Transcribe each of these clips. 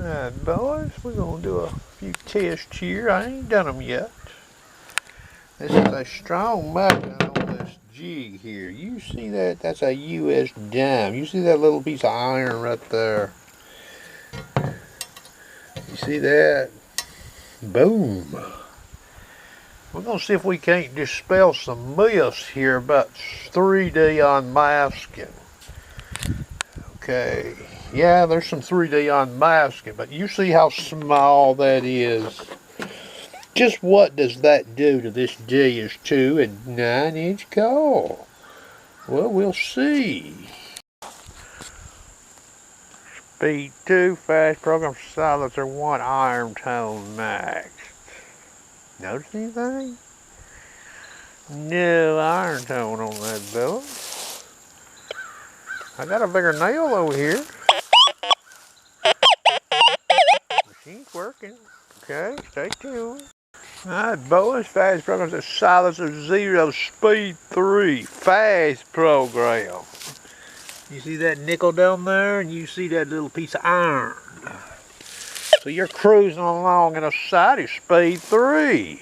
Alright, boys, we're going to do a few tests here. I ain't done them yet. This is a strong magnet on this jig here. You see that? That's a US dime. You see that little piece of iron right there? You see that? Boom. We're going to see if we can't dispel some myths here about 3D unmasking. Okay. Yeah, there's some 3D unmasking, but you see how small that is. Just what does that do to this Deus 2 9-inch coil? Well, we'll see. Speed 2, fast program silencer 1, iron tone max. Notice anything? No iron tone on that bill. I got a bigger nail over here. Machine's working. Okay, stay tuned. Alright, boys, fast program is silencer 0, speed 3, fast program. You see that nickel down there, and you see that little piece of iron. So you're cruising along in a sight of speed 3.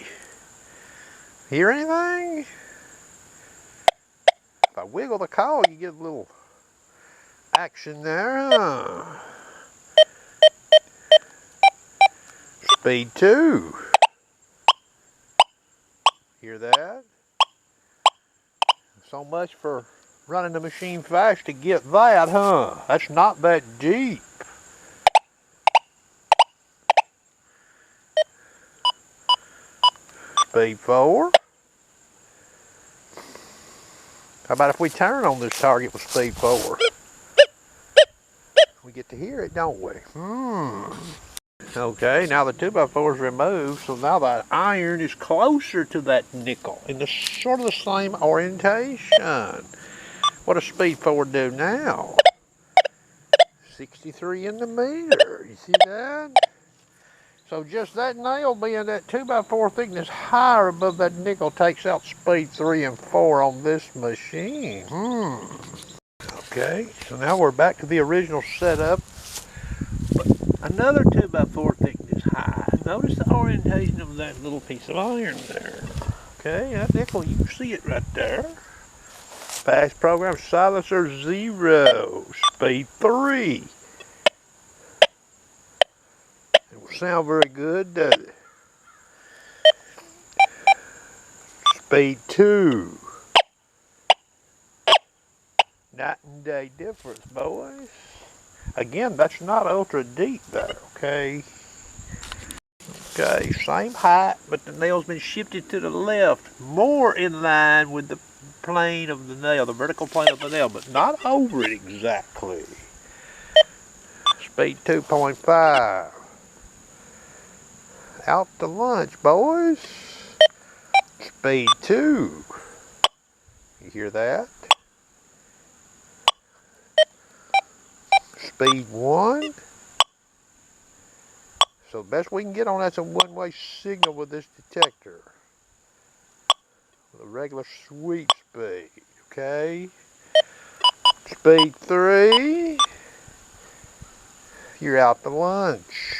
Hear anything? If I wiggle the coil, you get a little action there, huh? Speed 2. Hear that? So much for running the machine fast to get that, huh? That's not that deep. Speed 4. How about if we turn on this target with speed 4? We get to hear it, don't we? Okay, now the 2x4 is removed, so now the iron is closer to that nickel in the sort of the same orientation. What does speed 4 do now? 63 in the meter. You see that? So just that nail being that 2x4 thickness higher above that nickel takes out speed 3 and 4 on this machine. Okay, so now we're back to the original setup. But another 2x4 thickness high. Notice the orientation of that little piece of iron there. Okay, that nickel, you see it right there. Fast program silencer 0, speed 3. It will sound very good, does it? Speed 2. Night and day difference, boys. Again, that's not ultra deep there, okay? Okay, same height, but the nail's been shifted to the left, more in line with the plane of the nail, the vertical plane of the nail, but not over it exactly. Speed 2.5. Out to lunch, boys. Speed 2. You hear that? Speed 1. So the best we can get on that's a one-way signal with this detector. With a regular sweep speed, okay? Speed 3. You're out to lunch.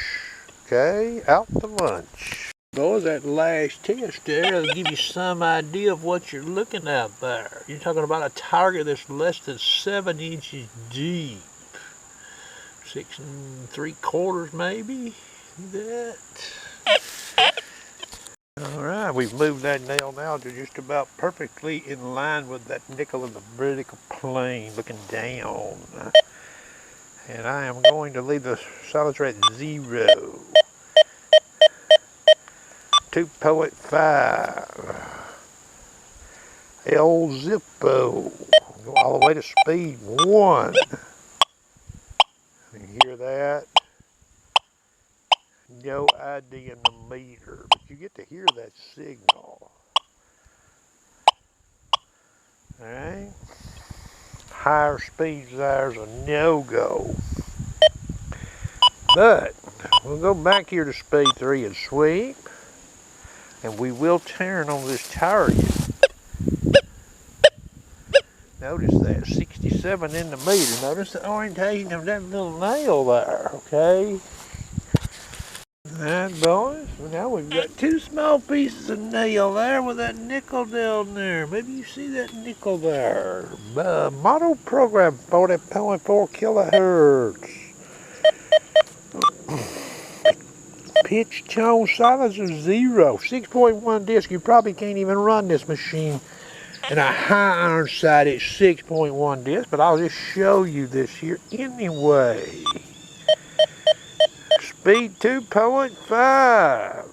Okay, out to lunch. Boys, that last test there will give you some idea of what you're looking at there. You're talking about a target that's less than 7 inches deep. 6 3/4 maybe. That. Alright, we've moved that nail now to just about perfectly in line with that nickel in the vertical plane, looking down. And I am going to leave the silencer at 0. 2.5. El Zippo. Go all the way to speed 1. You hear that? No ID in the meter, but you get to hear that signal. Alright? Higher speeds there's a no-go. But we'll go back here to speed 3 and sweep. And we will turn on this target. Notice that, 67 in the meter. Notice the orientation of that little nail there, okay? Alright, boys. Well, now we've got two small pieces of nail there with that nickel down there. Maybe you see that nickel there. Model program 40.4 kilohertz. Pitch tone silencer 0. 6.1 disc. You probably can't even run this machine in a high iron sided 6.1 disc, but I'll just show you this here anyway. Speed 2.5.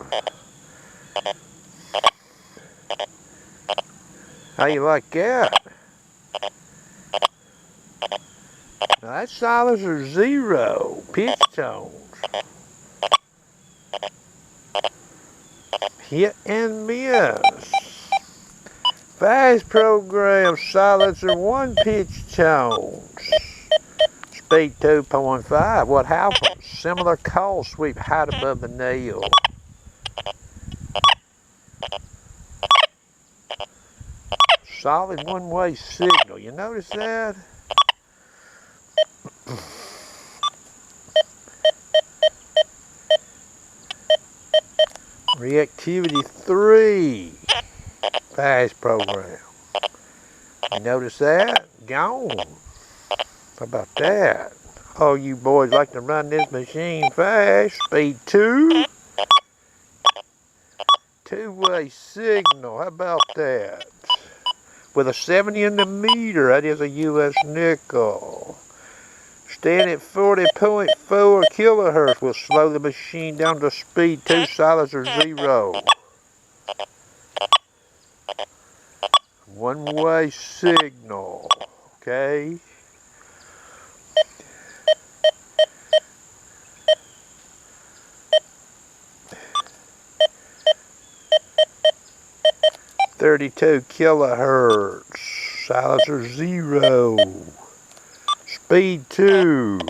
How you like that? Now that silencer 0. Pitch tones. Hit and miss. Fast program silencer 1 pitch tones. Speed 2.5. What happens? Similar call sweep height above the nail. Solid one-way signal. You notice that? Reactivity 3. Fast program. You notice that? Gone. How about that? Oh, you boys like to run this machine fast. Speed 2. Two-way signal. How about that? With a 70 in the meter. That is a U.S. nickel. Stand at 40.4 kilohertz. Will slow the machine down to speed 2, silencer 0. One-way signal. Okay. .32 kilohertz. Silencer 0. Speed 2.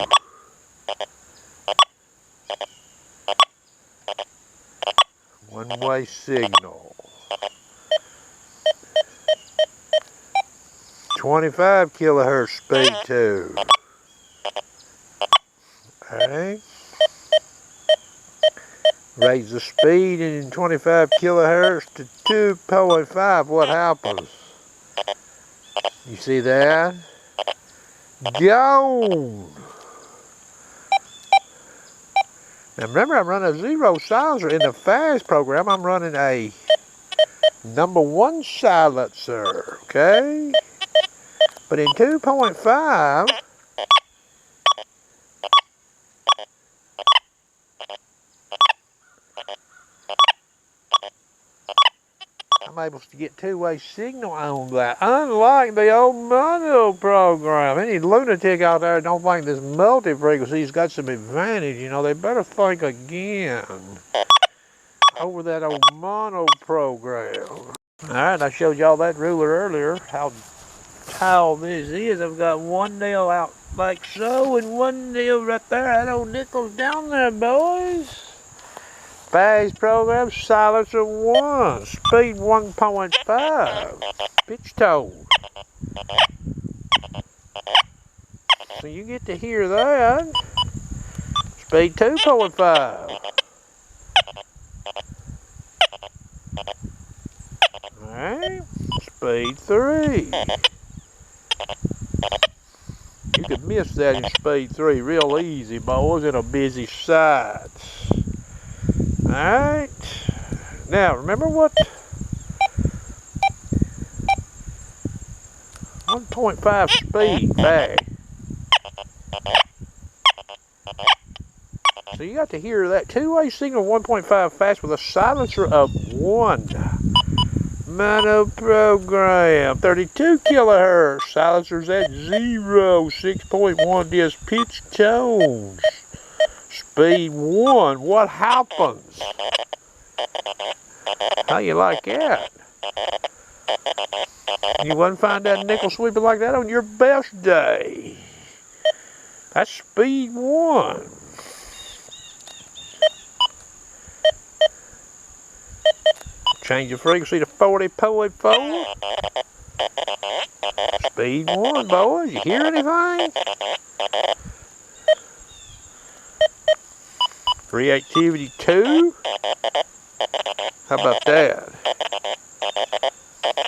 One-way signal. 25 kilohertz speed 2. Alright. Raise the speed in 25 kilohertz to 2.5. What happens? You see that? Gone. Now remember, I'm running a 0 silencer. In the fast program, I'm running a number 1 silencer. Okay? But in 2.5, I'm able to get two-way signal on that. Unlike the old mono program. Any lunatic out there don't think this multi-frequency's got some advantage, you know, they better think again over that old mono program. Alright, I showed y'all that ruler earlier, how tall this is. I've got one nail out like so and one nail right there. That old nickel's down there, boys. Fast program silencer 1. Speed 1.5. Pitch tone. So you get to hear that. Speed 2.5. Alright. Speed 3. You could miss that in speed 3 real easy, boys, in a busy site. Alright. Now, remember what? 1.5 speed back. So you got to hear that two-way signal 1.5 fast with a silencer of 1. Mono program, 32 kilohertz, silencers at 0, 6.1 disc pitch tones, speed 1. What happens? How you like that? You wouldn't find that nickel sweeping like that on your best day. That's speed 1. Change the frequency to 40.4. Speed 1, boys. You hear anything? Reactivity 2? How about that?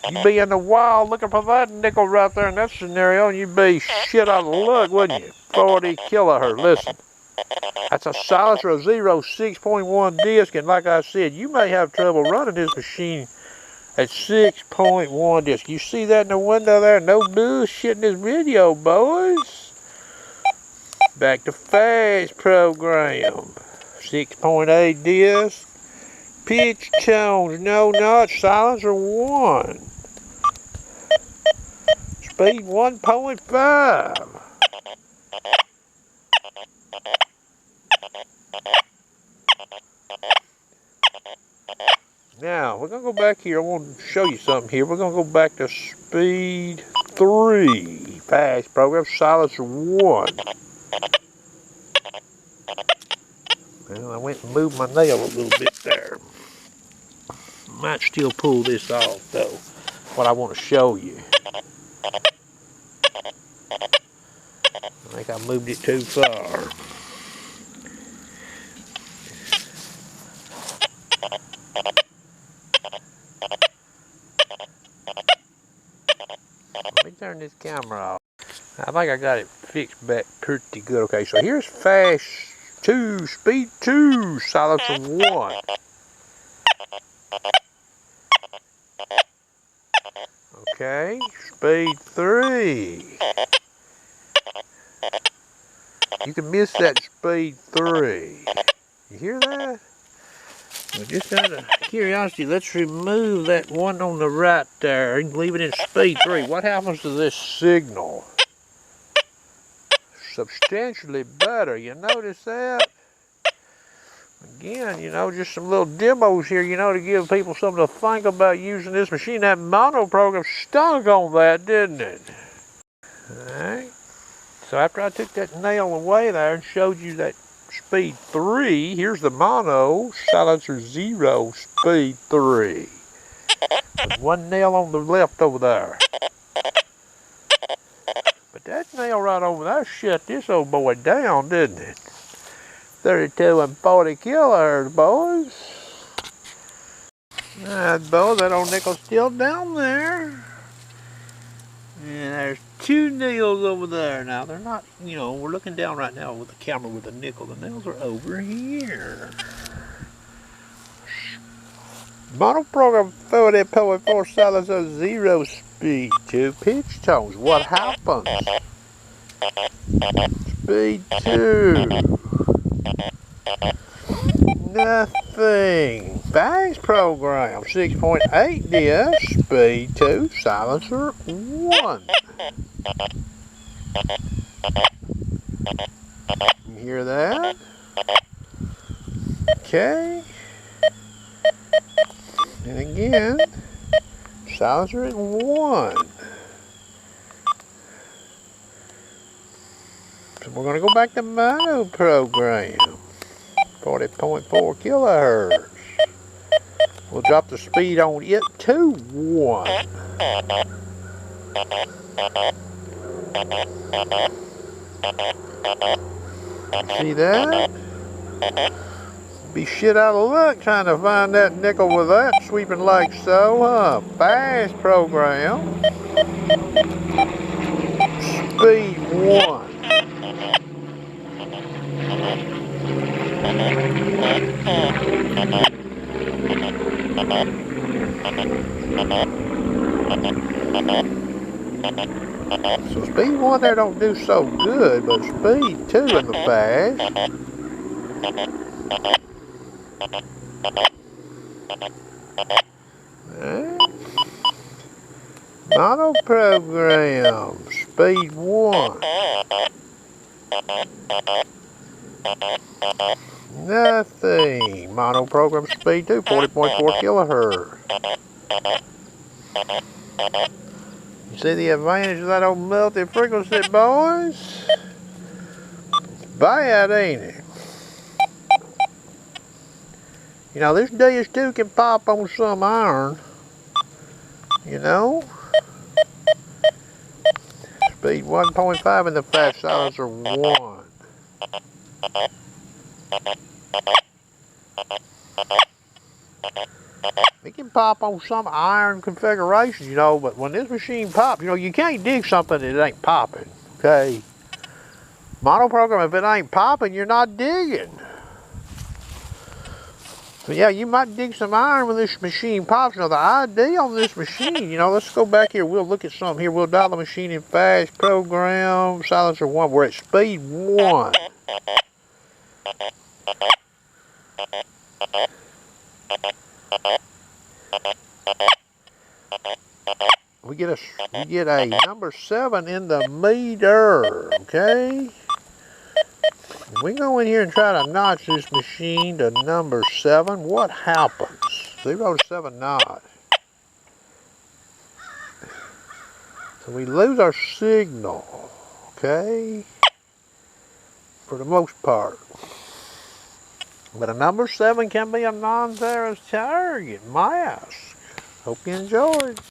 You'd be in the wild looking for that nickel right there in that scenario, and you'd be shit out of luck, wouldn't you? 40 kilohertz. Listen, that's a silencer of 6.1 disc, and like I said, you may have trouble running this machine at 6.1 disc. You see that in the window there? No bullshit in this video, boys. Back to fast program. 6.8 disc. Pitch tones, no notch, silencer 1. Speed 1.5. Now, we're going to go back here. I want to show you something here. We're going to go back to speed 3. Fast program, silencer 1. Well, I went and moved my nail a little bit there. Might still pull this off, though. What I want to show you. I think I moved it too far. Let me turn this camera off. I think I got it fixed back pretty good. Okay, so here's fast 2, speed 2, silencer 1. Okay, speed 3. You can miss that speed 3. You hear that? Well, just out of curiosity, let's remove that one on the right there and leave it in speed 3. What happens to this signal? Substantially better. You notice that? Again, you know, just some little demos here, you know, to give people something to think about using this machine. That mono program stunk on that, didn't it? Alright. So after I took that nail away there and showed you that speed 3, here's the mono, silencer 0, speed 3. With one nail on the left over there. But that nail right over there shut this old boy down, didn't it? 32 and 40 kilohertz, boys. Alright, boys, that old nickel's still down there. And there's 2 nails over there. Now, they're not, you know, we're looking down right now with the camera with the nickel. The nails are over here. Mono program 40.4 silencer 0 speed 2 pitch tones. What happens? Speed 2. Nothing. Fast program 6.8 disc, speed 2, silencer 1. You hear that? Okay. And again, silencer at 1. So we're going to go back to mono program. 40.4 kilohertz. We'll drop the speed on it to 1. See that? Be shit out of luck trying to find that nickel with that sweeping like so, huh? Fast program. Speed 1. So speed 1 there don't do so good, but speed 2 in the fast. Mono program, speed 1. Nothing. Mono program speed 2, 40.4 kilohertz. You see the advantage of that old multi-frequency, boys? Bad, ain't it? You know, this Deus 2 can pop on some iron. You know? Speed 1.5 in the fast silencer 1. It can pop on some iron configurations, you know, but when this machine pops, you know, you can't dig something that ain't popping, okay? Monoprogram, if it ain't popping, you're not digging. So yeah, you might dig some iron when this machine pops. Now the ID on this machine, you know, let's go back here. We'll look at something here. We'll dial the machine in fast, program, silencer 1. We're at speed 1. We get a number 7 in the meter, okay? We go in here and try to notch this machine to number 7. What happens? 0 to 7 notch. So we lose our signal, okay? For the most part. But a number 7 can be a non-Theris target mask. Hope you enjoyed.